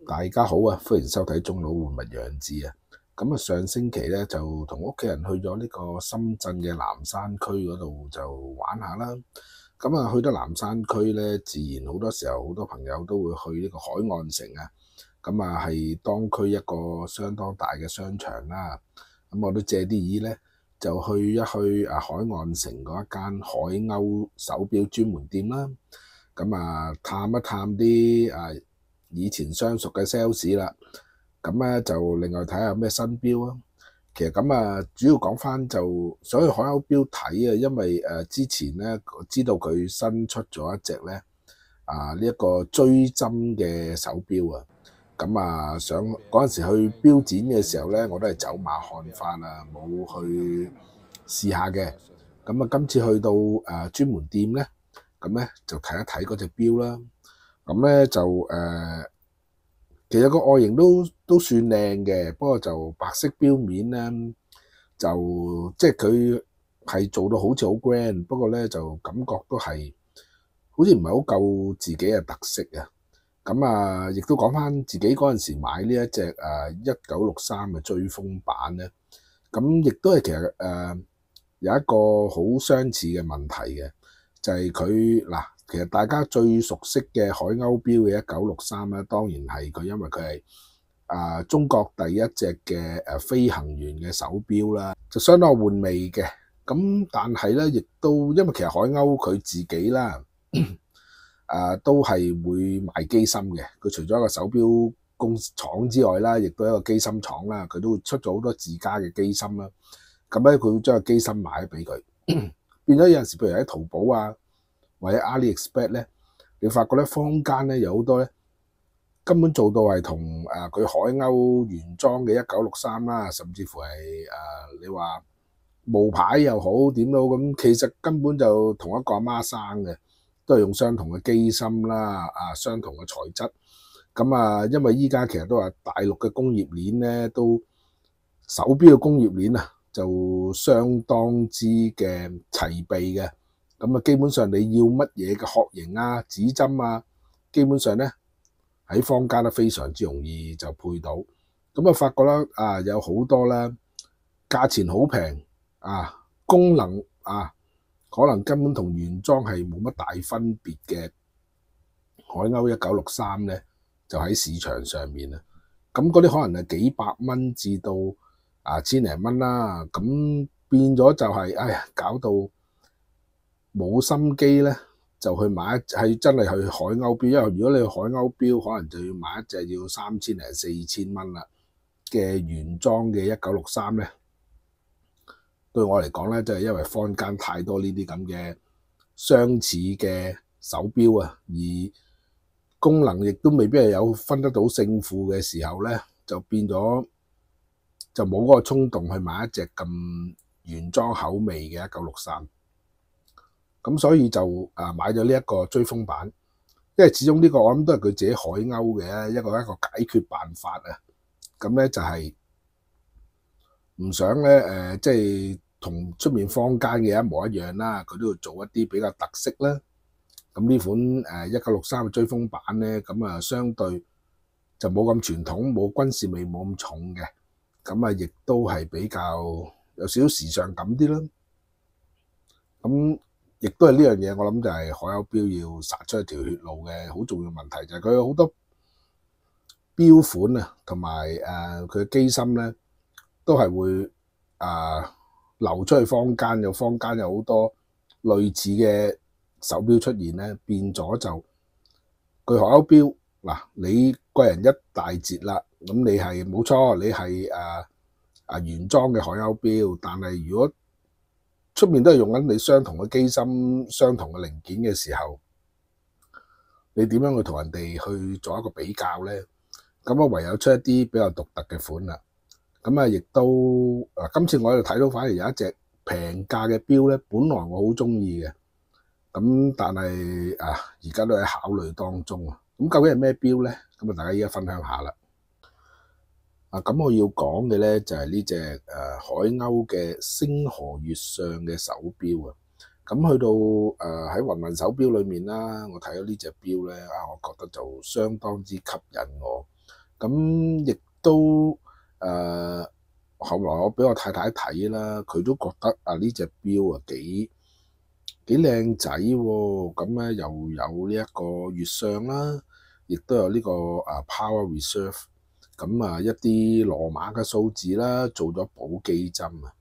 大家好啊，歡迎收睇中佬換物養志啊。咁啊，上星期咧就同屋企人去咗呢個深圳嘅南山區嗰度就玩下啦。咁啊，去到南山區咧，自然好多時候好多朋友都會去呢個海岸城啊。咁啊，係當區一個相當大嘅商場啦。咁我都借啲意咧，就去一去海岸城嗰一間海鷗手錶專門店啦。咁啊，探一探啲以前相熟嘅 sales 啦。咁咧就另外睇下有咩新標啊。其實咁啊，主要講翻就想去海鷗錶睇啊，因為之前咧知道佢新出咗一隻咧呢一個追針嘅手錶啊。咁啊，想嗰陣時去錶展嘅時候咧，我都係走馬看花啊，冇去試下嘅。咁啊，今次去到專門店咧，咁咧就睇一睇嗰隻錶啦。咁咧就其實個外形都算靚嘅，不過就白色錶面咧，就即係佢係做到好似好 grand，不過咧就感覺都係好似唔係好夠自己嘅特色啊。咁啊，亦都講翻自己嗰陣時買呢一隻1963嘅追風版咧，咁亦都係其實有一個好相似嘅問題嘅，就係佢嗱。其實大家最熟悉嘅海鷗錶嘅1963咧，當然係佢，因為佢係中國第一隻嘅飛行員嘅手錶啦，就相當玩味嘅。咁但係咧，亦都因為其實海鷗佢自己啦，都係會賣機芯嘅。佢除咗一個手錶工廠之外啦，亦都係一個機芯廠啦，佢都會出咗好多自家嘅機芯啦。咁咧，佢會將個機芯賣俾佢，變咗有陣時，譬如喺淘寶啊，或者 AliExpress 咧，你發覺咧坊間咧有好多咧根本做到係同佢海鷗原裝嘅1963啦，甚至乎係你話冒牌又好點都好，咁其實根本就同一個阿媽生嘅，都係用相同嘅機芯啦，相同嘅材質。咁啊，因為依家其實都話大陸嘅工業鏈咧，都手錶嘅工業鏈啊，就相當之嘅齊備嘅。咁啊，基本上你要乜嘢嘅殼型啊、指針啊，基本上咧喺坊間都非常之容易就配到。咁啊，發覺啦有好多啦，價錢好平功能可能根本同原裝係冇乜大分別嘅海鷗1963咧，就喺市場上面啦。咁嗰啲可能係幾百蚊至到千零蚊啦。咁變咗就係搞到冇心機咧，就去買係真係去海鷗錶，因為如果你去海鷗錶，可能就要買一隻要3000零4000蚊啦嘅原裝嘅1963咧。對我嚟講咧，就係因為坊間太多呢啲咁嘅相似嘅手錶啊，而功能亦都未必係有分得到勝負嘅時候咧，就變咗就冇嗰個衝動去買一隻咁原裝口味嘅1963。咁所以就買咗呢一個追風版，因為始終呢個我諗都係佢自己海鷗嘅一個解決辦法啊。咁咧就係唔想咧即係同出面坊間嘅一模一樣啦，佢都要做一啲比較特色啦。咁呢款1963嘅追風版咧，咁啊相對就冇咁傳統，冇軍事味，冇咁重嘅。咁啊，亦都係比較有少少時尚感啲啦。咁亦都係呢樣嘢，我諗就係海鷗錶要殺出一條血路嘅好重要問題，就係佢有好多錶款啊，同埋佢嘅機芯咧，都係會流出去坊間，坊間有好多類似嘅手錶出現咧，變咗就佢海鷗錶嗱，你貴人一大截啦，咁你係冇錯，你係原裝嘅海鷗錶，但係如果出面都係用緊你相同嘅機芯、相同嘅零件嘅時候，你點樣去同人哋去做一個比較呢？咁啊，唯有出一啲比較獨特嘅款啦。咁啊，亦都今次我喺度睇到，反而有一隻平價嘅錶咧，本來我好中意嘅，咁但係而家都喺考慮當中啊。咁究竟係咩錶呢？咁啊，大家依家分享下啦。咁我要講嘅咧就係呢隻海鷗嘅星河月相嘅手錶啊。咁去到喺雲雲手錶裏面啦，我睇到呢隻錶咧我覺得就相當之吸引我。咁亦都後來我俾我太太睇啦，佢都覺得呢隻錶幾靚仔喎。咁咧又有呢一個月相啦，亦都有呢個Power Reserve。咁一啲羅馬嘅數字啦，做咗寶璣針啊。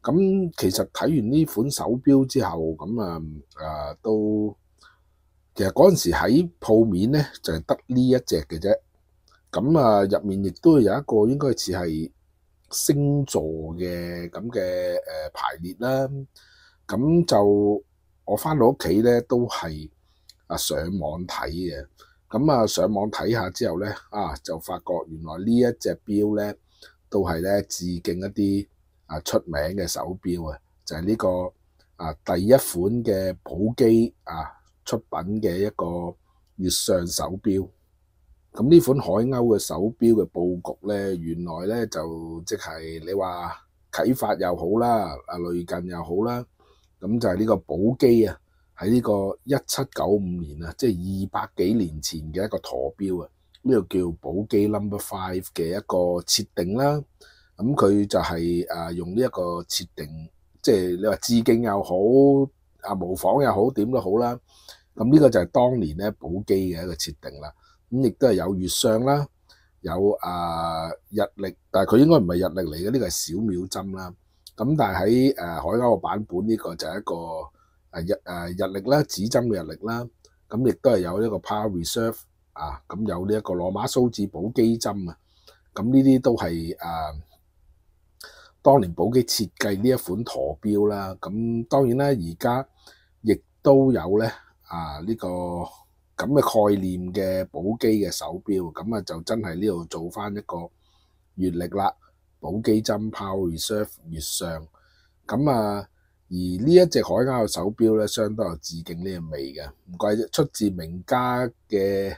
咁其實睇完呢款手錶之後，都其實嗰陣時喺鋪面咧就係得呢一隻嘅啫。咁入面亦都有一個應該似係星座嘅咁嘅排列啦。咁就我翻到屋企咧都係上網睇嘅。上網睇下之後咧就發覺原來呢一隻錶咧都係咧致敬一啲出名嘅手錶啊，就係呢個第一款嘅寶璣出品嘅一個月相手錶。咁呢款海鷗嘅手錶嘅佈局咧，原來咧就即係你話啟發又好啦，類近又好啦，咁就係呢個寶璣啊，喺呢個1795年啊，即係200幾年前嘅一個駝錶啊，呢個叫寶璣 No.5 嘅一個設定啦。咁佢就係用呢一個設定，即係你話致敬又好，模仿又好，點都好啦。咁呢個就係當年咧寶璣嘅一個設定啦。咁亦都係有月相啦，有日曆，但係佢應該唔係日曆嚟嘅，呢個係小秒針啦。咁但係喺海鷗嘅版本呢個就係一個日曆啦，指針嘅日曆啦。咁亦都係有呢個 Power Reserve 咁有呢一個羅馬數字寶璣針啊。咁呢啲都係當年寶璣設計呢一款駝錶啦。咁當然啦，而家亦都有咧呢個咁嘅概念嘅寶璣嘅手錶，咁就真係呢度做翻一個月曆啦，寶璣針 Power Reserve 月相。而呢一隻海鷗嘅手錶咧，相當有致敬呢個味嘅，唔怪得出自名家嘅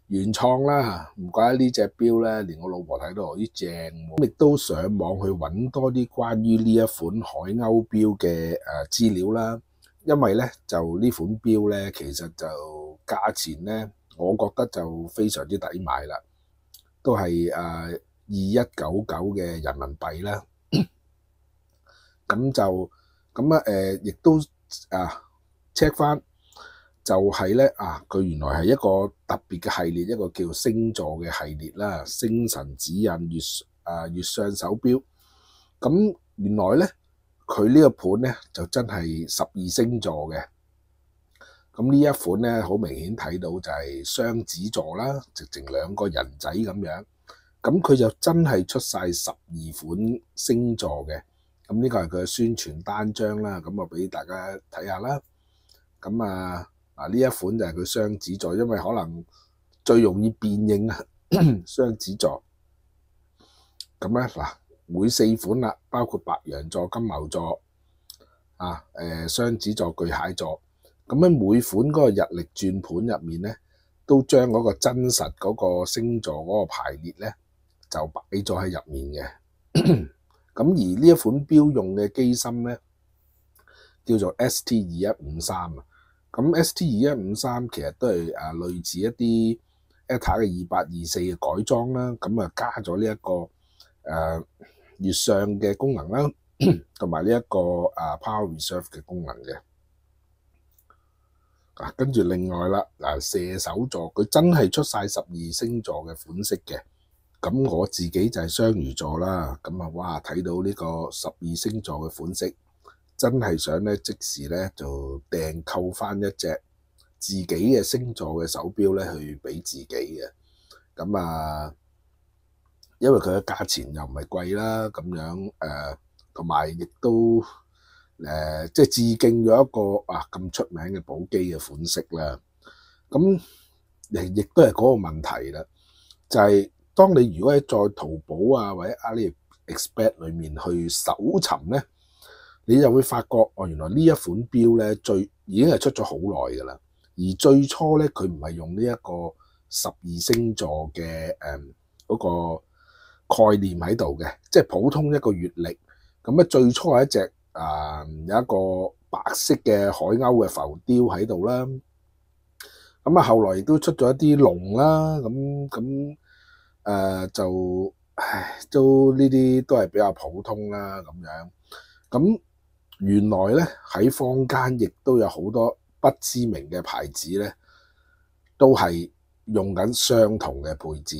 原創啦。唔怪得呢隻錶咧，連我老婆睇到啲正喎。亦都上網去揾多啲關於呢一款海鷗錶嘅資料啦。因為咧就呢款錶咧，其實就價錢咧，我覺得就非常之抵買啦，都係2199嘅人民幣啦。亦都check 翻，就係咧佢原來係一個特別嘅系列，一個叫星座嘅系列啦，星辰指引月相手錶。咁原來咧佢呢個盤咧就真係12星座嘅。咁呢一款咧好明顯睇到就係雙子座啦，直情兩個人仔咁樣。咁佢就真係出晒12款星座嘅。咁呢個係佢嘅宣傳單張啦，咁俾大家睇下啦。咁呢一款就係佢雙子座，因為可能最容易辨認雙子座。咁咧每4款啦，包括白羊座、金牛座雙子座、巨蟹座。咁每款嗰個日曆轉盤入面咧，都將嗰個真實嗰個星座嗰個排列咧，就擺咗喺入面嘅。咁而呢一款錶用嘅機芯咧，叫做 ST2153 啊。咁 ST2153 其實都係類似一啲 ETA 嘅2824嘅改裝啦。加咗呢一個月相嘅功能啦，同埋呢一個Power Reserve 嘅功能嘅。跟住另外啦，射手座佢真係出晒12星座嘅款式嘅。咁我自己就係雙魚座啦。哇，睇到呢個12星座嘅款式，真係想咧即時咧就訂購翻一隻自己嘅星座嘅手錶咧去俾自己嘅。因為佢嘅價錢又唔係貴啦，咁樣同埋亦都即係致敬咗一個咁出名嘅寶璣嘅款式啦。咁亦都係嗰個問題啦，就係當你如果喺在淘寶或者 AliExpress 裏面去搜尋咧，你就會發覺原來呢一款錶咧已經係出咗好耐㗎啦。而最初咧佢唔係用呢一個12星座嘅嗰個概念喺度嘅，即係普通一個月曆。最初係一隻有一個白色嘅海鷗嘅浮雕喺度啦。後來亦都出咗一啲龍啦，就都呢啲都係比較普通啦咁樣。咁原來咧喺坊間亦都有好多不知名嘅牌子咧，都係用緊相同嘅配置。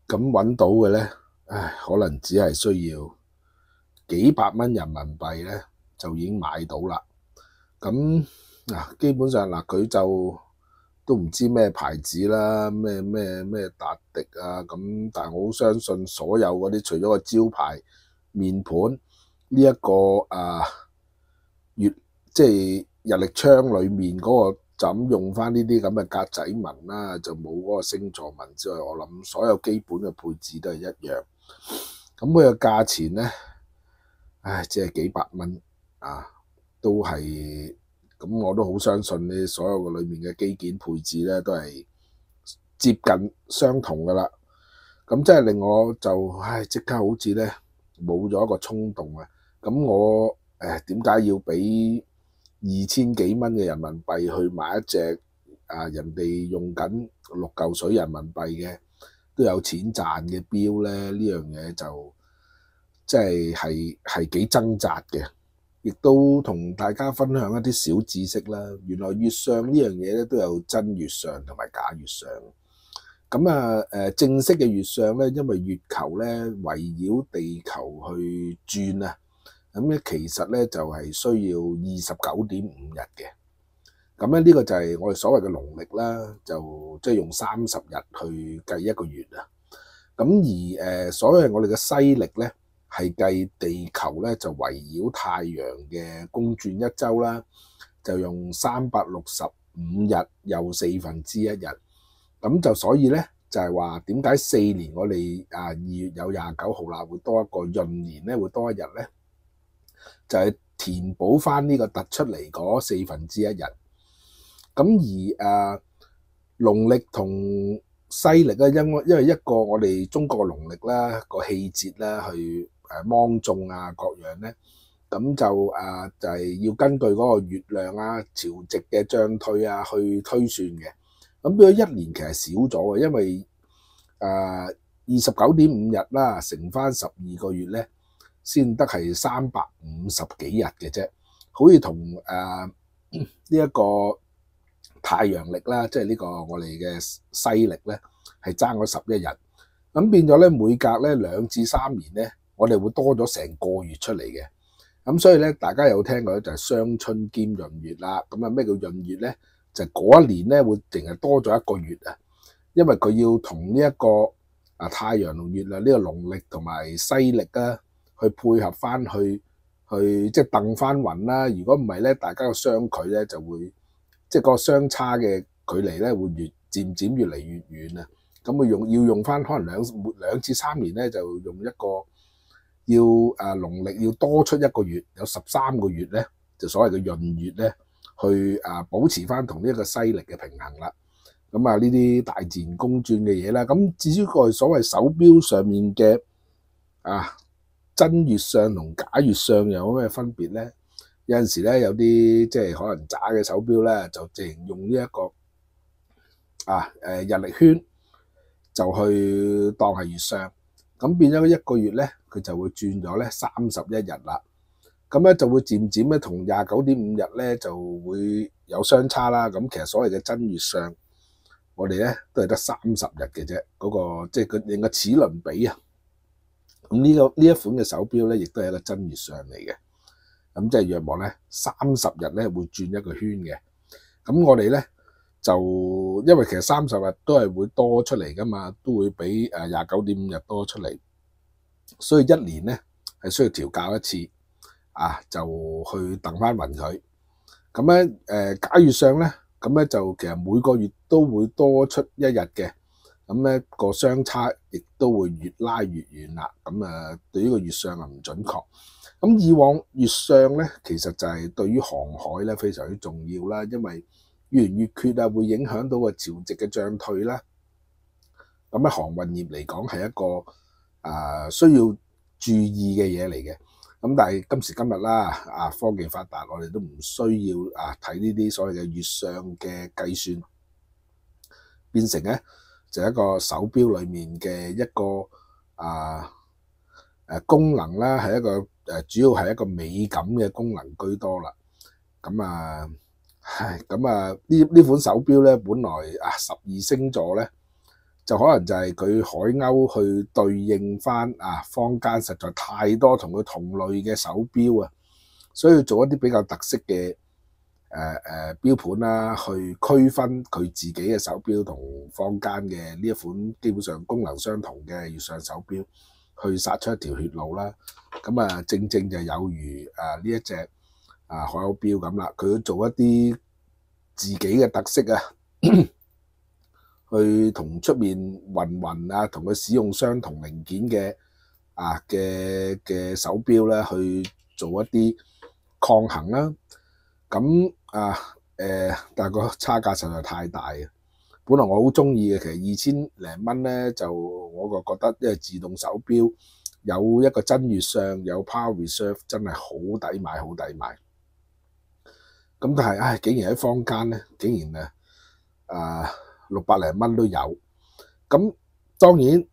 咁揾到嘅咧，可能只係需要幾百蚊人民幣咧，就已經買到啦。咁基本上佢就都唔知咩牌子啦，咩達迪啊咁，但係我好相信所有嗰啲除咗個招牌面盤呢一個即係日曆窗裡面嗰個就咁用翻呢啲咁嘅格仔紋啦，就冇嗰個星座紋之外，我諗所有基本嘅配置都係一樣。咁佢嘅價錢咧，只係幾百蚊都係咁，我都好相信你所有嘅裡面嘅機件配置咧都係接近相同噶啦。咁即係令我就即刻好似咧冇咗一個衝動啊！咁我點解要俾2000幾蚊嘅人民幣去買一隻人哋用緊6嚿水人民幣嘅都有錢賺嘅錶咧？呢樣嘢就即係幾掙扎嘅，亦都同大家分享一啲小知識啦。原來月相呢樣嘢咧都有真月相同埋假月相。咁正式嘅月相咧，因為月球咧圍繞地球去轉啊，咁咧其實咧就係需要29.5日嘅。咁咧呢個就係我哋所謂嘅農曆啦，就即係用30日去計一個月啊。咁而所謂我哋嘅西曆咧，係計地球咧就圍繞太陽嘅公轉一週啦，就用365日又1/4日。咁就所以咧就係話點解4年我哋2月有29號啦，會多一個閏年咧，會多一日咧，就係填補翻呢個突出嚟嗰1/4日。咁而農曆同西曆咧，因為一個我哋中國農曆啦個氣節啦去芒種各樣咧，咁就係要根據嗰個月亮潮汐嘅漲退去推算嘅。咁變咗一年其實少咗嘅，因為29.5日啦，乘翻12個月咧，先得係350幾日嘅啫。好似同呢一個太陽曆啦，即係呢個我哋嘅西曆咧，係爭咗11日。咁變咗咧，每隔咧2至3年咧，我哋會多咗成個月出嚟嘅。咁所以咧，大家有聽過咧就係雙春兼閏月啦。咁咩叫閏月咧？就嗰一年咧會淨係多咗1個月啊，因為佢要同呢一個太陽同月亮呢個農曆同埋西曆去配合翻去即係掟翻勻啦。如果唔係咧，大家個相距咧就會即係個相差嘅距離咧會漸漸越嚟越遠啊。咁佢要用翻可能2至3年咧，就用一個要農曆要多出1個月，有13個月咧，就所謂嘅閏月咧。去保持翻同呢一個西曆嘅平衡啦。咁呢啲大自然公轉嘅嘢啦。咁至於個所謂手錶上面嘅真月相同假月相有咩分別咧？有陣時咧有啲即係可能渣嘅手錶咧，就淨用呢一個日曆圈就去當係月相，咁變咗1個月咧，佢就會轉咗咧31日啦。咁咧就會漸漸咧同29.5日咧就會有相差啦。咁其實所謂嘅真月相，我哋咧都係得30日嘅啫。嗰個即係佢連個齒輪比啊。咁呢一款嘅手錶咧，亦都係一個真月相嚟嘅。咁即係約莫咧30日咧會轉1個圈嘅。咁我哋咧就因為其實30日都係會多出嚟噶嘛，都會比29.5日多出嚟，所以1年咧係需要調校一次。就去掟翻勻佢。咁咧假月相咧，咁咧就其實每個月都會多出1日嘅。咁咧個相差亦都會越拉越遠啦。咁對於個月相唔準確。咁以往月相咧，其實就係對於航海咧非常之重要啦，因為月圓月缺會影響到個潮汐嘅漲退啦。咁喺航運業嚟講係一個需要注意嘅嘢嚟嘅。咁但係今時今日啦，科技發達，我哋都唔需要睇呢啲所謂嘅月相嘅計算，變成咧就係一個手錶裡面嘅一個功能啦，係一個主要係一個美感嘅功能居多啦。呢款手錶咧，本來12星座咧，就可能就係佢海鷗去對應翻坊間實在太多同佢同類嘅手錶啊，所以做一啲比較特色嘅錶盤啦，去區分佢自己嘅手錶同坊間嘅呢一款基本上功能相同嘅月相手錶，去殺出一條血路啦。正正就有如呢一隻海鷗錶咁啦，佢做一啲自己嘅特色啊，去同出面雲同佢使用相同零件嘅手錶咧，去做一啲抗衡啦。但係個差價實在太大啊！本來我好中意嘅，其實2000零蚊咧，就我就覺得，因為自動手錶有一個真月相，有 Power Reserve， 真係好抵買，好抵買。但係竟然喺坊間咧，竟然600零蚊都有。咁當然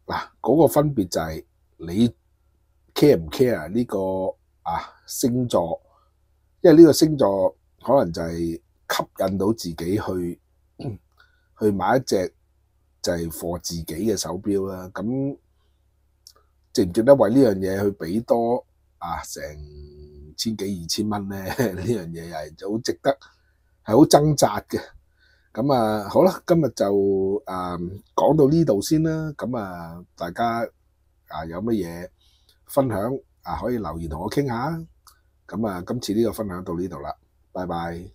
嗰個分別就係你 care 唔 care 呢個星座，因為呢個星座可能就係吸引到自己去買一隻就係 for 自己嘅手錶啦。咁值唔值得為呢樣嘢去俾多成千幾2000蚊咧？呢樣嘢係好值得，係好掙扎嘅。好啦，今日就講到呢度先啦。大家有乜嘢分享可以留言同我傾下。今次呢個分享到呢度啦，拜拜。